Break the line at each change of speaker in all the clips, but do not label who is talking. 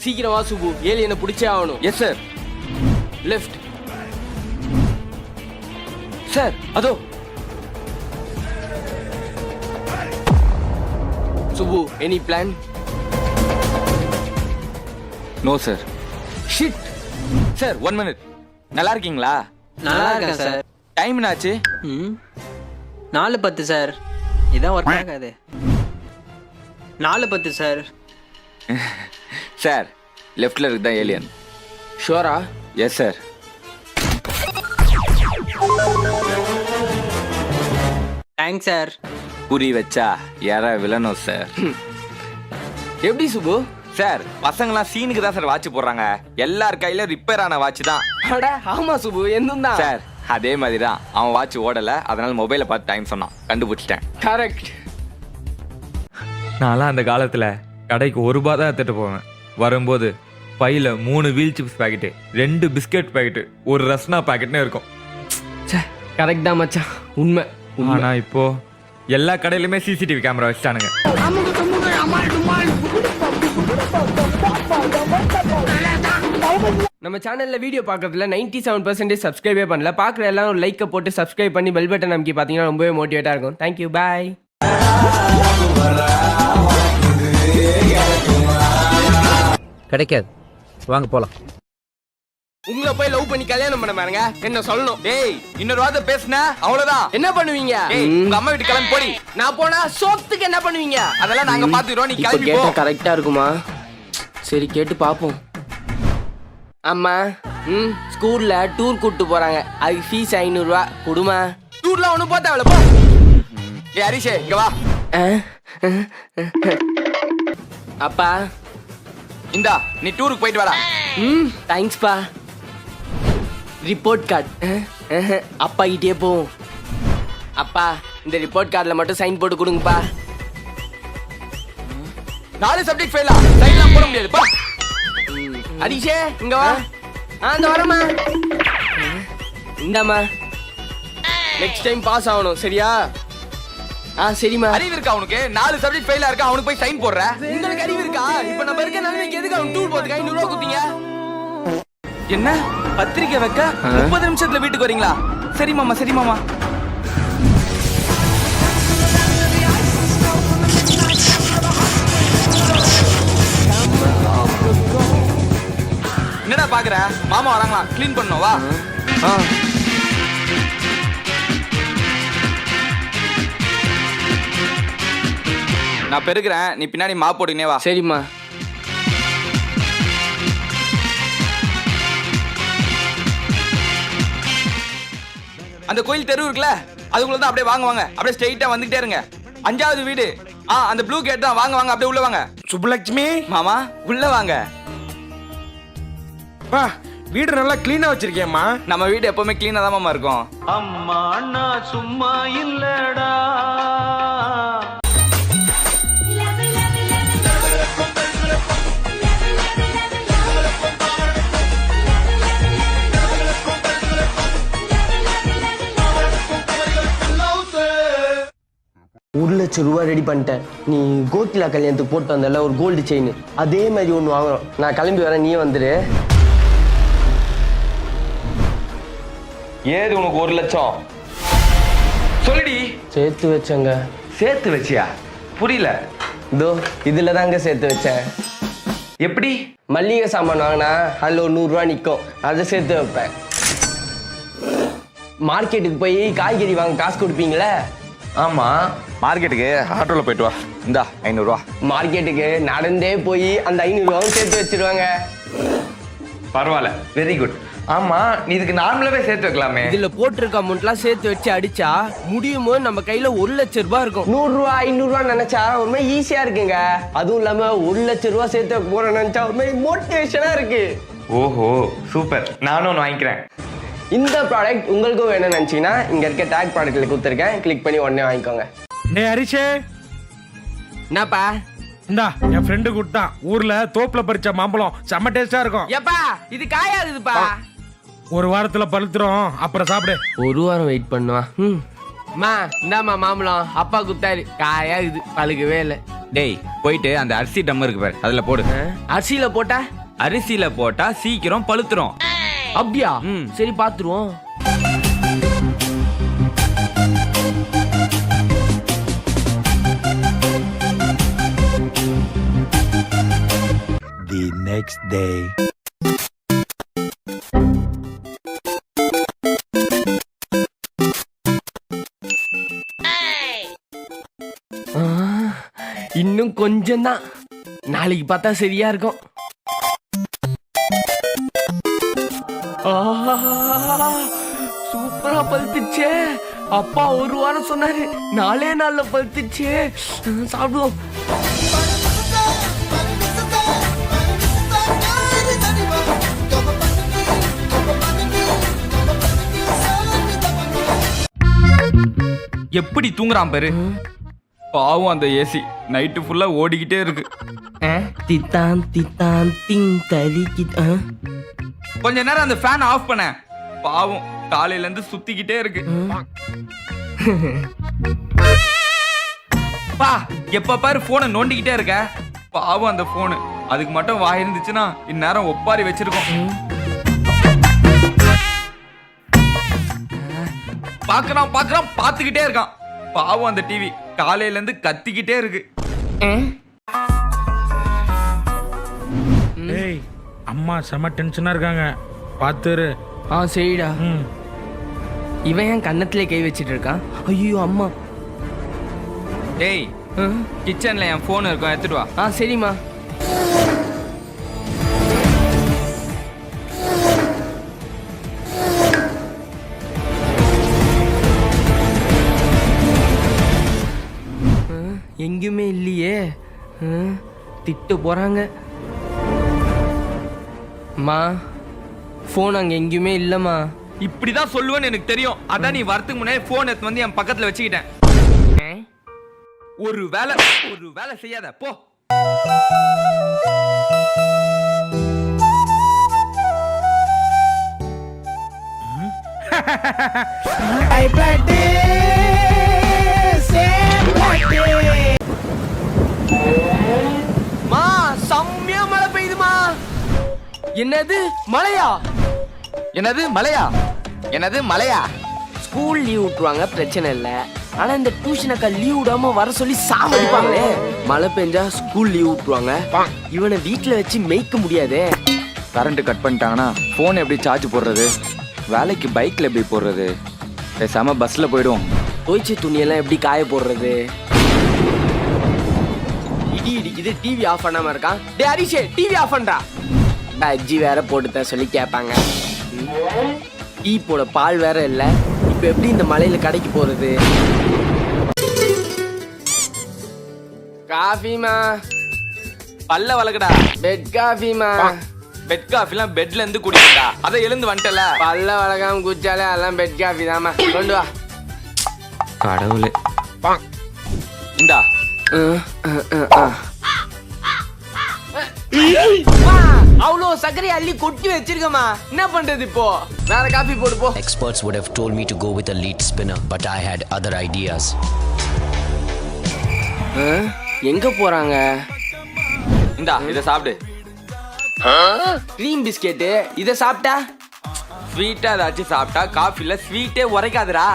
சீக்கிரம் வா சுபு, ஏலியனை பிடிச்சே ஆகணும்.
Yes sir.
Left sir. அதோ Subbu, any plan?
No sir.
Shit
sir 1 minute. நல்லா இருக்கீங்களா?
நல்லா இருக்கேன் சார்.
டைம் என்னாச்சு?
4:10 சார். இதான் ஒர்க் ஆகாது. 4:10 சார்.
சார் லெஃப்ட்ல இருக்குதான் ஏலியன்.
ஷுவரா?
Yes sir.
Thanks sir.
குறி வச்சா யாரா வில்லனும் சார்.
எப்படி சுபு?
சார் பசங்களாம் சீனுக்கு தான் சார் வாட்ச் போடுறாங்க. எல்லார் கையில ரிப்பேர் ஆன வாட்ச் தான்.
அட ஆமா சுபு, என்னும் தான்
சார். அதே மாதிரி தான் அவன் வாட்ச் ஓடல, அதனால மொபைலை பார்த்து டைம் சொன்னான், கண்டுபிடிச்சிட்டேன்.
கரெக்ட்.
நான்லாம் அந்த காலத்தில் கடைக்கு 1 ரூபா தான் எடுத்துகிட்டு போவேன். வரும்போது பையில் 3 wheel chips packet, 2 biscuit packet, 1 Rasna பேக்கெட்னே இருக்கும்.
கரெக்ட் தான் மச்சான், உண்மை.
ஆனால் இப்போ எல்லா கடையிலுமே சிசிடிவி கேமரா வச்சுட்டானுங்க.
நம்ம சேனல்ல வீடியோ பார்க்கறதுல 97% சப்ஸ்கிரைபே பண்ணல. பார்க்குற எல்லாரும் ஒரு லைக்கை போட்டு சப்ஸ்கிரைப் பண்ணி பெல் பட்டன் நமக்கு பார்த்தீங்கன்னா ரொம்பவே மோட்டிவேட்டாக இருக்கும். தேங்க்யூ, பாய்.
கிடைக்காது, வாங்க போலாம்.
உங்களை போய் லவ் பண்ணி கல்யாணம் பண்ண பாருங்க, என்ன சொல்லணும்?
டேய் இன்னொரு வார்த்தை பேசுன அவ்வளவுதான்.
என்ன பண்ணுவீங்க?
டேய் உங்க அம்மா வீட்டு கிளம்பி போடி.
நான் போனா சோத்துக்கு என்ன பண்ணுவீங்க?
அதெல்லாம் நாங்க பாத்துறோம், நீ
இப்ப
கிளம்பி போ.
கேட்டா கரெக்டா இருக்குமா? சரி கேட்டு பாப்போம். அம்மா, ஸ்கூல்ல டூர் கூட்டு போறாங்க, அதுக்கு ஃபீஸ் 500 ரூபா கொடுமா.
டூர்லாம் ஒண்ணும் போத்த அவள போ. ஏய் ஹரிஷே இங்க வா.
அப்பா
இந்தா நீ டூருக்கு போயிட்டு வாடா.
தேங்க்ஸ்ப்பா. ரிப்போர்ட் கார்டு அப்பா கிட்டே போவோம். அப்பா இந்த ரிப்போர்ட் கார்டுல மட்டும் சைன் போட்டு கொடுங்கப்பா.
4 சப்ஜெக்ட் ஃபெயிலா, சைன்லாம் போட முடியாது பா.
ஹரிஷே இங்க வா. இந்த வரமா. இந்தாம்மா, நெக்ஸ்ட் டைம் பாஸ் ஆகணும் சரியா? சரிம்மா.
அறிவு இருக்கா உனக்கு? 4 சப்ஜெக்ட் ஃபெயிலா இருக்கா, அவனுக்கு போய் சைன் போடுற?
உங்களுக்கு அறிவு இருக்கா? இப்ப நம்ம இருக்க நிலைமைக்கு எதுக்கு அவன் டூர் போறதுக்கு 500 ரூபா குத்தீங்க?
என்ன பத்திரிக்கை வைக்க 30 நிமிஷத்துல வீட்டுக்கு வரீங்களா? சரி மாமா, சரி மாமா. என்னடா பாக்குற? மாமா வராங்களா, க்ளீன் பண்ணணும் வா. நான் பெருக்கிறேன், நீ பின்னாடி மாப் போட்டுக்கினே வா.
சரிம்மா.
அந்த கோயில் தெரு இருக்குல்ல, அதுக்குள்ள தான் அப்படியே வாங்க வாங்க, அப்படியே ஸ்ட்ரைட்டா வந்துட்டே இருங்க. 5வது வீடு. அந்த ப்ளூ கேட் தான். வாங்க வாங்க, அப்படியே உள்ள வாங்க.
சுப்புலட்சுமி
மாமா உள்ள வாங்க.
வா, வீடு நல்லா கிளீனா வச்சிருக்கேம்மா.
நம்ம வீடு எப்பவுமே கிளீனா தான் மாமா இருக்கும்.
அம்மா அண்ணா சும்மா இல்லடா.
₹1,00,000 ரெடி பண்ணிட்டேன். நீ கோகிலா கல்யாணத்துக்கு போட்டு வந்தல ஒரு கோல்டு செயின், அதே மாதிரி ஒன்று வாங்குறோம். நான் கிளம்பி வரேன், நீ வந்துரு.
ஏது உனக்கு 1 லட்சம்? சொல்லுடி.
சேர்த்து வச்சேங்க.
சேர்த்து வச்சியா? புரியல.
இதோ இதுல தாங்க சேர்த்து வச்சேன்.
எப்படி?
மல்லிகை சாமான் வாங்கினா அதில் ஒரு 100 ரூபா நிற்கும், அதை சேர்த்து வைப்பேன். மார்க்கெட்டுக்கு போய் காய்கறி வாங்க காசு கொடுப்பீங்களே?
ஆமா, மார்க்கெட்டுக்கு ஆட்டோல போயிட்டு வா. இந்தா 500 ரூபா.
மார்க்கெட்டுக்கு நடந்தே போய் அந்த 500 ரூபாவும் சேர்த்து வச்சிருவாங்க.
பரவாயில்ல, வெரி குட். ஆமா, நீ இதுக்கு நார்மலாவே சேர்த்து வைக்கலாமே.
இதுல போட்டிருக்க அமௌண்ட்லாம் சேர்த்து வச்சு அடிச்சா முடியும் போது நம்ம கையில ₹1,00,000 இருக்கும். 100 ரூபா 500 ரூபா நினைச்சா ஒரு மாதிரி ஈஸியா இருக்குங்க. அதுவும் இல்லாம ₹1,00,000 சேர்த்து வைக்க போறேன் நினைச்சா ஒரு மாதிரி மோட்டிவேஷனா இருக்கு.
ஓஹோ சூப்பர், நானும் ஒன்று வாங்கிக்கிறேன்.
இந்த ப்ராடக்ட் உங்களுக்கும் வேணும்னு நினைச்சீங்கன்னா இங்க இருக்க டேக் ப்ராடக்ட்ல கொடுத்துருக்கேன், கிளிக் பண்ணி உடனே வாங்கிக்கோங்க.
டேய் ஹரிஷே,
என்னப்பா?
இந்தா என் ஃப்ரெண்டு கொடுத்தான். ஊர்ல தோப்புல பறிச்ச மாம்பழம் செம்ம டேஸ்டா இருக்கும்.
ஏப்பா இது காயாகுதுப்பா.
1 வாரத்துல பழுத்துரும், அப்புறம் சாப்பிடு.
1 வாரம் வெயிட் பண்ணுவா. இந்தாம்மா மாம்பழம், அப்பா குத்தாரு, காயாகுது, பழுகவே இல்லை.
டேய் போயிட்டு அந்த அரிசி டம் இருக்கு பாரு அதுல போடு.
அரிசியில போட்டா
அரிசியில போட்டா சீக்கிரம் பழுத்துரும்.
அப்படியா? சரி பாத்துருவோம்.
The next day.
இன்னும் கொஞ்சம் தான், நாளைக்கு பார்த்தா சரியா இருக்கும். சூப்பரா பழுத்துச்சே. அப்பா ஒரு வாரம் சொன்னாரு, 4 நாள்ல பழுத்துச்சே. சாப்பிடுவோம்.
எப்படி தூங்குறான் பாரு. பாவம் அந்த ஏசி நைட்டு ஃபுல்லா ஓடிக்கிட்டே இருக்கு.
தித்தான் தித்தான் திங் தலிக்கு.
கொஞ்ச நேரம் அந்த ஃபேன் ஆஃப் பண்ண. பாவம் காலையில இருந்து சுத்திக்கிட்டே இருக்கு. பா எப்ப பாரு போனை நோண்டிக்கிட்டே இருக்க. பாவம் அந்த போனு, அதுக்கு மட்டும் வாய் இருந்துச்சுன்னா இந்நேரம் ஒப்பாரி வச்சிருக்கோம். பாக்குறான் பாக்குறான் பாத்துக்கிட்டே இருக்கான். பாவம் அந்த டிவி காலையில இருந்து கத்திக்கிட்டே இருக்கு.
ஏய் அம்மா செம டென்ஷனா இருக்காங்க, பாத்துரு.
சரிடா. இவன் ஏன் கன்னத்திலே கை வச்சிட்டு இருக்கான்? ஐயோ அம்மா.
டேய் கிச்சன்ல என் போன் இருக்கும், எடுத்துட்டு வா.
சரிம்மா. எங்கேயுமே இல்லையே. திட்டு போறாங்க. அம்மா ஃபோன் அங்க எங்கேயுமே இல்லம்மா.
இப்படிதான் சொல்லுவேன்னு எனக்கு தெரியும். அதான் நீ வரதுக்கு முன்னாடி போன் எடுத்து வந்து என் பக்கத்துல வச்சுக்கிட்டேன். ஒரு வேலை செய்யாத போ.
மா செம்மையா மழை பெய்யுதுமா. என்னது மழையா?
என்னது மலையா?
ஸ்கூல் லீவ் விட்டுருவாங்க, பிரச்சனை இல்லை. ஆனா இந்த டியூஷன் அக்கா லீவ் விடாம வர சொல்லி சாவடிப்பாங்களே. மழை பெஞ்சா ஸ்கூல் லீவ் விட்டுருவாங்க. இவனை வீட்டுல வச்சு மேய்க்க முடியாதே.
கரண்ட் கட் பண்ணிட்டாங்கன்னா போன் எப்படி சார்ஜ் போடுறது? வேலைக்கு பைக்ல எப்படி போடுறது? பேசாம பஸ்ல போயிடும்.
தோய்ச்ச துணியெல்லாம் எப்படி காய போடுறது? இடி இடிக்குது, டிவி ஆஃப் பண்ணாம இருக்கான். டே ஹரிஷே, டிவி ஆஃப் பண்றா. அஜி வேற போட்டு சொல்லி கேட்பாங்க. டீ போட பால் வேற இல்ல. இப்ப எப்படி இந்த மலையில கடைக்கு போறது? காஃபிமா.
பல்ல வளக்கடா.
பெட் காஃபிமா.
பெட் காஃபிலாம் பெட்ல இருந்து குடிக்கடா. அத எழுந்து வந்துட்டல.
பல்ல வளக்காம குச்சாலே அதெல்லாம் பெட் காஃபி தாமா. கொண்டு வா.
கடவுளே. இந்தா.
அவ்வளோ சர்க்கரை அள்ளி கொட்டி வச்சிருக்கமா, என்ன பண்றது இப்போ? வேற காஃபி போடு போ.
Experts would have told me to go with a lead spinner, but I had other ideas.
எங்க போறாங்க?
இந்தா இத சாப்பிடு.
Cream biscuit. இத சாப்பிட்டா
ஸ்வீட்டா ஏதாச்சும் சாப்பிட்டா காஃபில ஸ்வீட்டே உரைக்காதுடா.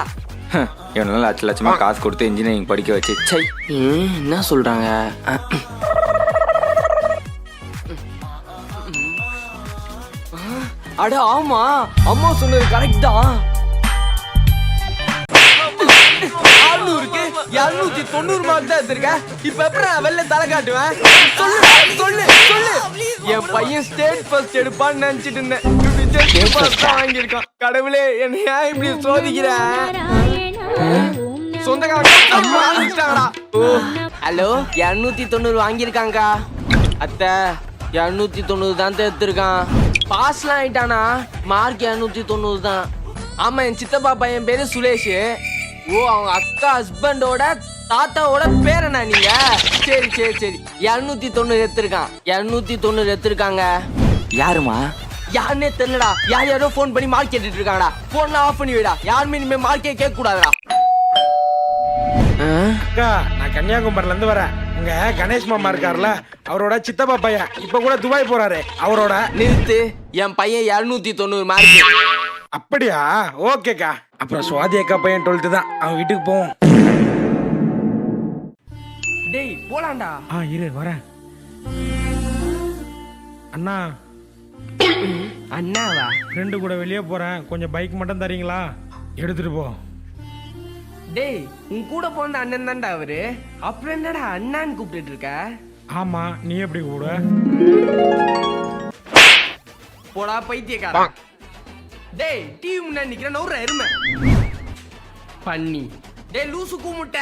இவனால லட்சமா காசு கொடுத்து இன்ஜினியரிங் படிக்க வச்சு சை.
என்ன சொல்றாங்க? அட ஆமா, அம்மா சொன்னது கரெக்ட் தான். 600க்கு 290 மார்க் தான் எடுத்திருக்க. இப்ப எப்படி நான் வெளில தலை காட்டுவேன்? சொல்லு. என் பையன் ஸ்டேட் ஃபர்ஸ்ட் எடுப்பான்னு நினைச்சிட்டு இருந்தேன். ஸ்டேட் ஃபர்ஸ்ட் வாங்கியிருக்கான். கடவுளே, என்ன ஏன் இப்படி சோதிக்கிற? சொந்தக்காரங்க. ஹலோ, 290 வாங்கியிருக்காங்க அத்தை. 290 தான் எடுத்திருக்கான். பாஸ்லாம் ஆயிட்டானா? மார்க் 290 தான். ஆமா, என் சித்தப்பா பையன் பேரு சுரேஷ். ஓ, அவங்க அக்கா ஹஸ்பண்டோட தாத்தாவோட பேரனா நீங்க? சரி 290 எடுத்திருக்கான். 290 எடுத்திருக்காங்க.
யாருமா?
யாருன்னே தெரியலடா. யாரோ போன் பண்ணி மார்க் கேட்டுட்டு இருக்காங்கடா. போன்ல ஆஃப் பண்ணி விடா. யாருமே இனிமே மார்க்கே கேட்க கூடாதுடா.
அக்கா, நான் கன்னியாகுமரில இருந்து வரேன். அங்க கணேஷ் மாமா இருக்கார்ல, அவரோட சித்தப்பா பையன் இப்ப கூட துபாய் போறாரு. அவரோட
நிறுத்து, என் பையன் 290 மார்க்.
அப்படியா? ஓகேக்கா. அப்புறம் சுவாதி அக்கா பையன் 12th தான். அவன் வீட்டுக்கு போவோம்.
டேய் போலாம்டா.
இரு வரேன். அண்ணா,
அண்ணாவா?
ஃப்ரெண்டு கூட வெளியே போறேன், கொஞ்சம் பைக் மட்டும் தரீங்களா? எடுத்துட்டு போ.
டேய் உன் கூட போன அண்ணன் தான்டா அவரு. அப்புறம் என்னடா அண்ணான்னு கூப்பிட்டு இருக்க?
ஆமா, நீ எப்படி கூட?
போடா பைத்தியக்காரா. டேய் டிவி முன்னாடி நிக்கிற நவுற எருமை பண்ணி. டேய் லூசு கூமுட்ட.